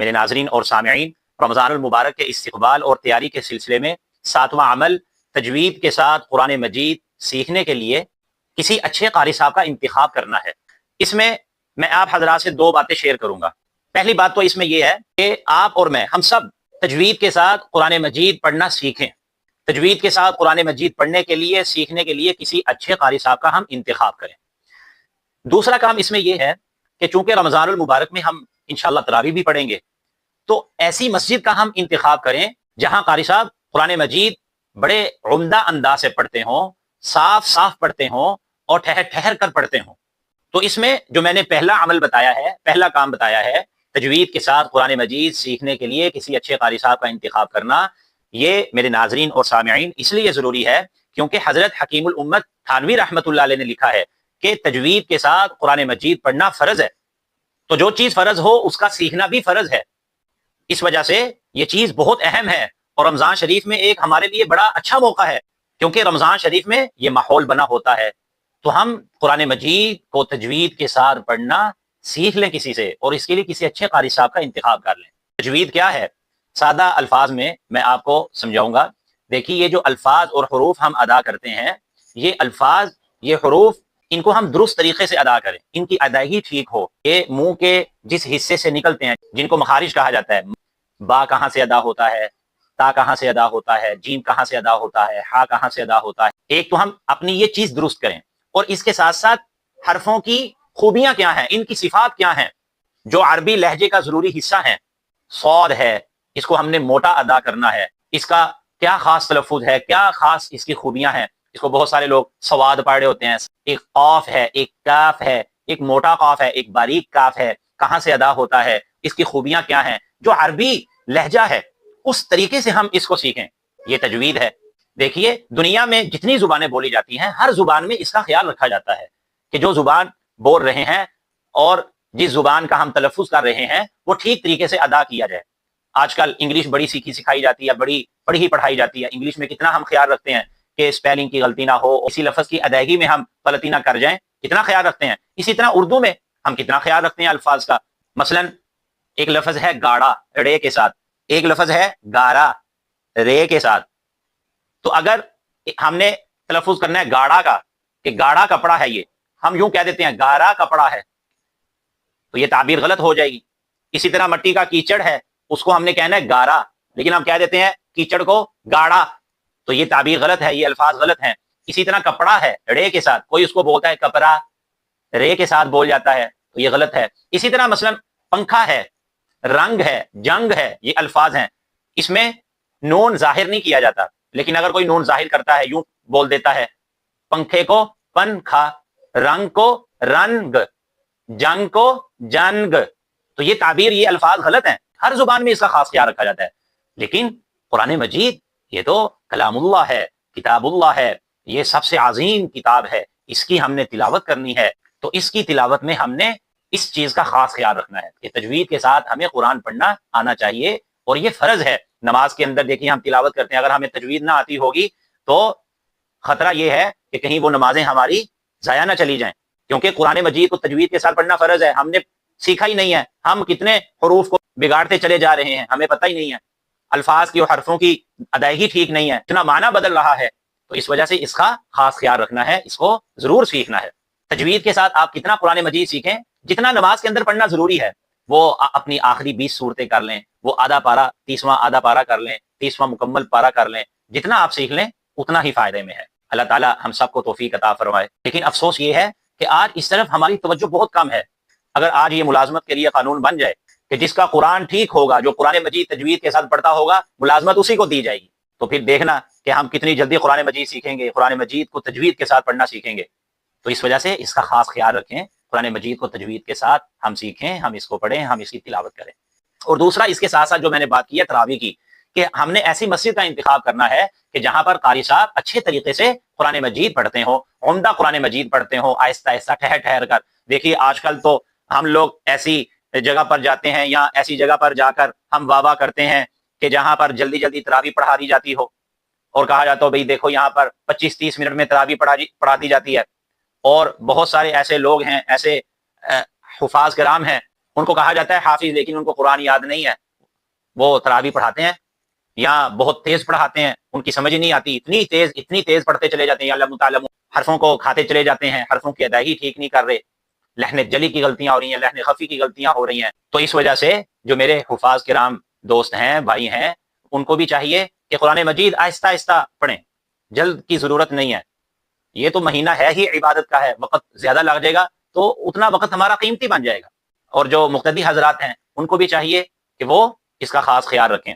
میرے ناظرین اور سامعین، رمضان المبارک کے استقبال اور تیاری کے سلسلے میں 7واں عمل تجوید کے ساتھ قرآن مجید سیکھنے کے لیے کسی اچھے قاری صاحب کا انتخاب کرنا ہے۔ اس میں آپ حضرات سے 2 باتیں شیئر کروں گا۔ پہلی بات تو اس میں یہ ہے کہ آپ اور میں، ہم سب تجوید کے ساتھ قرآن مجید پڑھنا سیکھیں۔ تجوید کے ساتھ قرآن مجید پڑھنے کے لیے، سیکھنے کے لیے کسی اچھے قاری صاحب کا ہم انتخاب کریں۔ دوسرا کام اس میں یہ ہے کہ چونکہ رمضان المبارک میں ہم انشاءاللہ تراویح بھی پڑھیں گے، تو ایسی مسجد کا ہم انتخاب کریں جہاں قاری صاحب قرآن مجید بڑے عمدہ انداز سے پڑھتے ہوں، صاف پڑھتے ہوں اور ٹھہر کر پڑھتے ہوں۔ تو اس میں جو میں نے پہلا عمل بتایا ہے، پہلا کام بتایا ہے، تجوید کے ساتھ قرآن مجید سیکھنے کے لیے کسی اچھے قاری صاحب کا انتخاب کرنا، یہ میرے ناظرین اور سامعین اس لیے ضروری ہے کیونکہ حضرت حکیم الامت تھانوی رحمۃ اللہ علیہ نے لکھا ہے کہ تجوید کے ساتھ قرآن مجید پڑھنا فرض ہے۔ تو جو چیز فرض ہو اس کا سیکھنا بھی فرض ہے۔ اس وجہ سے یہ چیز بہت اہم ہے، اور رمضان شریف میں ایک ہمارے لیے بڑا اچھا موقع ہے کیونکہ رمضان شریف میں یہ ماحول بنا ہوتا ہے۔ تو ہم قرآن مجید کو تجوید کے ساتھ پڑھنا سیکھ لیں کسی سے، اور اس کے لیے کسی اچھے قاری صاحب کا انتخاب کر لیں۔ تجوید کیا ہے؟ سادہ الفاظ میں آپ کو سمجھاؤں گا۔ دیکھیے، یہ جو الفاظ اور حروف ہم ادا کرتے ہیں، یہ الفاظ، یہ حروف، ان کو ہم درست طریقے سے ادا کریں، ان کی ادائیگی ٹھیک ہو۔ یہ منہ کے جس حصے سے نکلتے ہیں جن کو مخارج کہا جاتا ہے، با کہاں سے ادا ہوتا ہے، تا کہاں سے ادا ہوتا ہے، جیم کہاں سے ادا ہوتا ہے، ہا کہاں سے ادا ہوتا ہے، ایک تو ہم اپنی یہ چیز درست کریں، اور اس کے ساتھ ساتھ حرفوں کی خوبیاں کیا ہیں، ان کی صفات کیا ہیں جو عربی لہجے کا ضروری حصہ ہیں۔ صاد ہے، اس کو ہم نے موٹا ادا کرنا ہے، اس کا کیا خاص تلفظ ہے، کیا خاص اس کی خوبیاں ہیں۔ اس کو بہت سارے لوگ سواد پڑھے ہوتے ہیں۔ ایک قاف ہے، ایک کاف ہے، ایک موٹا قاف ہے، ایک باریک کاف ہے، کہاں سے ادا ہوتا ہے، اس کی خوبیاں کیا ہیں، جو عربی لہجہ ہے اس طریقے سے ہم اس کو سیکھیں، یہ تجوید ہے۔ دیکھیے، دنیا میں جتنی زبانیں بولی جاتی ہیں، ہر زبان میں اس کا خیال رکھا جاتا ہے کہ جو زبان بول رہے ہیں اور جس زبان کا ہم تلفظ کر رہے ہیں وہ ٹھیک طریقے سے ادا کیا جائے۔ آج کل انگلش بڑی سیکھی سکھائی جاتی ہے، بڑی پڑھی پڑھائی جاتی ہے۔ انگلش میں کتنا ہم خیال رکھتے ہیں کہ اسپیلنگ کی غلطی نہ ہو، اسی لفظ کی ادائیگی میں ہم غلطی نہ کر جائیں، کتنا خیال رکھتے ہیں۔ اسی طرح اردو میں ہم کتنا خیال رکھتے ہیں الفاظ کا۔ مثلا ایک لفظ ہے گاڑا، رے کے ساتھ، ایک لفظ ہے گارا، رے کے ساتھ۔ تو اگر ہم نے تلفظ کرنا ہے گاڑا کا، کہ گاڑا کپڑا ہے، یہ ہم یوں کہہ دیتے ہیں گارا کپڑا ہے، تو یہ تعبیر غلط ہو جائے گی۔ اسی طرح مٹی کا کیچڑ ہے، اس کو ہم نے کہنا ہے گارا، لیکن ہم کہہ دیتے ہیں کیچڑ کو گاڑا، تو یہ تعبیر غلط ہے، یہ الفاظ غلط ہیں۔ اسی طرح کپڑا ہے، رے کے ساتھ، کوئی اس کو بولتا ہے کپڑا، رے کے ساتھ بول جاتا ہے، تو یہ غلط ہے۔ اسی طرح مثلا پنکھا ہے، رنگ ہے، جنگ ہے، یہ الفاظ ہیں، اس میں نون ظاہر نہیں کیا جاتا، لیکن اگر کوئی نون ظاہر کرتا ہے، یوں بول دیتا ہے پنکھے کو پنکھا، رنگ کو رنگ، جنگ کو جنگ، تو یہ تعبیر، یہ الفاظ غلط ہیں۔ ہر زبان میں اس کا خاص خیال رکھا جاتا ہے، لیکن قرآن مجید یہ تو کلام اللہ ہے، کتاب اللہ ہے، یہ سب سے عظیم کتاب ہے، اس کی ہم نے تلاوت کرنی ہے، تو اس کی تلاوت میں ہم نے اس چیز کا خاص خیال رکھنا ہے کہ تجوید کے ساتھ ہمیں قرآن پڑھنا آنا چاہیے، اور یہ فرض ہے۔ نماز کے اندر دیکھیے ہم تلاوت کرتے ہیں، اگر ہمیں تجوید نہ آتی ہوگی تو خطرہ یہ ہے کہ کہیں وہ نمازیں ہماری ضائع نہ چلی جائیں، کیونکہ قرآن مجید کو تجوید کے ساتھ پڑھنا فرض ہے۔ ہم نے سیکھا ہی نہیں ہے، ہم کتنے حروف کو بگاڑتے چلے جا رہے ہیں، ہمیں پتہ ہی نہیں ہے، الفاظ کی اور حرفوں کی ادائیگی ٹھیک نہیں ہے، اتنا معنی بدل رہا ہے، تو اس وجہ سے اس کا خاص خیال رکھنا ہے، اس کو ضرور سیکھنا ہے۔ تجوید کے ساتھ آپ کتنا قرآن مجید سیکھیں، جتنا نماز کے اندر پڑھنا ضروری ہے، وہ اپنی آخری 20 صورتیں کر لیں، وہ آدھا پارا، 30واں آدھا پارا کر لیں، 30واں مکمل پارا کر لیں، جتنا آپ سیکھ لیں اتنا ہی فائدے میں ہے۔ اللہ تعالیٰ ہم سب کو توفیق عطا فرمائے۔ لیکن افسوس یہ ہے کہ آج اس طرف ہماری توجہ بہت کم ہے۔ اگر آج یہ ملازمت کے لیے قانون بن جائے کہ جس کا قرآن ٹھیک ہوگا، جو قرآن مجید تجوید کے ساتھ پڑھتا ہوگا، ملازمت اسی کو دی جائے گی، تو پھر دیکھنا کہ ہم کتنی جلدی قرآن مجید سیکھیں گے، قرآن مجید کو تجوید کے ساتھ پڑھنا سیکھیں گے۔ تو اس وجہ سے اس کا خاص خیال رکھیں، قرآن مجید کو تجوید کے ساتھ ہم سیکھیں، ہم اس کو پڑھیں، ہم اس کی تلاوت کریں۔ اور دوسرا، اس کے ساتھ ساتھ جو میں نے بات کی ہے تراویح کی، کہ ہم نے ایسی مسجد کا انتخاب کرنا ہے کہ جہاں پر قاری صاحب اچھے طریقے سے قرآن مجید پڑھتے ہوں، عمدہ قرآن مجید پڑھتے ہوں، آہستہ آہستہ، ٹھہر کر۔ دیکھیے آج کل تو ہم لوگ ایسی جگہ پر جاتے ہیں یا ایسی جگہ پر جا کر ہم واہ کرتے ہیں کہ جہاں پر جلدی جلدی تراویح پڑھا دی جاتی ہو، اور کہا جاتا ہو بھئی دیکھو یہاں پر 25-30 منٹ میں تراویح پڑھا دی جاتی ہے، اور بہت سارے ایسے لوگ ہیں، ایسے حفاظ کرام ہیں، ان کو کہا جاتا ہے حافظ، لیکن ان کو قرآن یاد نہیں ہے، وہ تراویح پڑھاتے ہیں یا بہت تیز پڑھاتے ہیں، ان کی سمجھ نہیں آتی، اتنی تیز پڑھتے چلے جاتے ہیں، یا علم تعلم، حرفوں کو کھاتے چلے جاتے ہیں، حرفوں کی ادائیگی ٹھیک نہیں کر رہے، لحن جلی کی غلطیاں ہو رہی ہیں، لحن خفی کی غلطیاں ہو رہی ہیں۔ تو اس وجہ سے جو میرے حفاظ کرام دوست ہیں، بھائی ہیں، ان کو بھی چاہیے کہ قرآن مجید آہستہ آہستہ پڑھیں، جلد کی ضرورت نہیں ہے، یہ تو مہینہ ہے ہی عبادت کا ہے، وقت زیادہ لگ جائے گا تو اتنا وقت ہمارا قیمتی بن جائے گا۔ اور جو مقتدی حضرات ہیں ان کو بھی چاہیے کہ وہ اس کا خاص خیال رکھیں۔